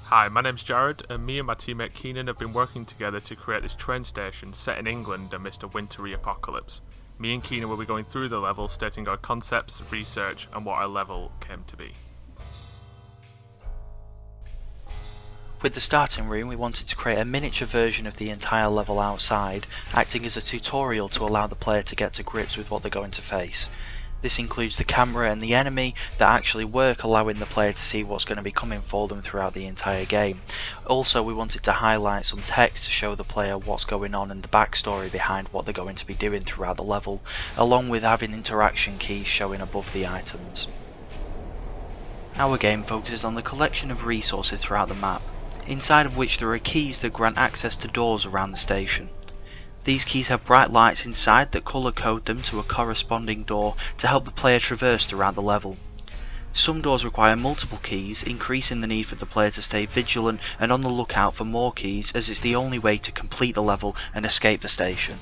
Hi, my name's Jared, and me and my teammate Kienan have been working together to create this train station set in England amidst a wintry apocalypse. Me and Kienan will be going through the level, stating our concepts, research, and what our level came to be. With the starting room, we wanted to create a miniature version of the entire level outside, acting as a tutorial to allow the player to get to grips with what they're going to face. This includes the camera and the enemy that actually work, allowing the player to see what's going to be coming for them throughout the entire game. Also, we wanted to highlight some text to show the player what's going on and the backstory behind what they're going to be doing throughout the level, along with having interaction keys showing above the items. Our game focuses on the collection of resources throughout the map, inside of which there are keys that grant access to doors around the station. These keys have bright lights inside that colour code them to a corresponding door to help the player traverse throughout the level. Some doors require multiple keys, increasing the need for the player to stay vigilant and on the lookout for more keys, as it's the only way to complete the level and escape the station.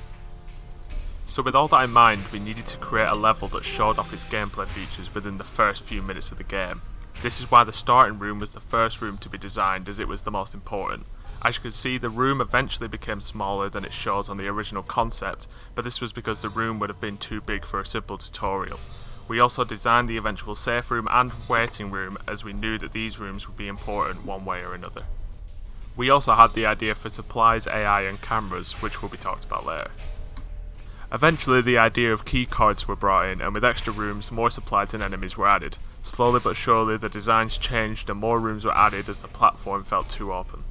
So with all that in mind, we needed to create a level that showed off its gameplay features within the first few minutes of the game. This is why the starting room was the first room to be designed, as it was the most important. As you can see, the room eventually became smaller than it shows on the original concept, but this was because the room would have been too big for a simple tutorial. We also designed the eventual safe room and waiting room, as we knew that these rooms would be important one way or another. We also had the idea for supplies, AI and cameras, which will be talked about later. Eventually the idea of key cards were brought in, and with extra rooms, more supplies and enemies were added. Slowly but surely the designs changed and more rooms were added as the platform felt too open.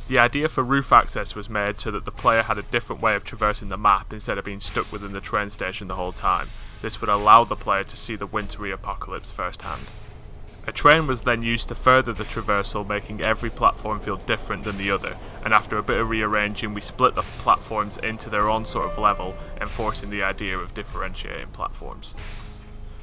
The idea for roof access was made so that the player had a different way of traversing the map instead of being stuck within the train station the whole time. This would allow the player to see the wintry apocalypse firsthand. A train was then used to further the traversal, making every platform feel different than the other, and after a bit of rearranging we split the platforms into their own sort of level, enforcing the idea of differentiating platforms.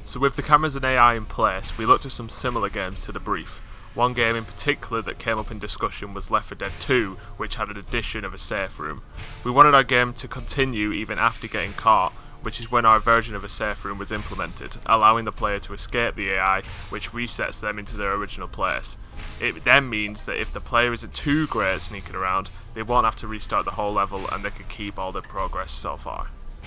So with the cameras and AI in place, we looked at some similar games to the brief. One game in particular that came up in discussion was Left 4 Dead 2, which had an addition of a safe room. We wanted our game to continue even after getting caught, which is when our version of a safe room was implemented, allowing the player to escape the AI, which resets them into their original place. It then means that if the player isn't too great at sneaking around, they won't have to restart the whole level and they can keep all their progress so far.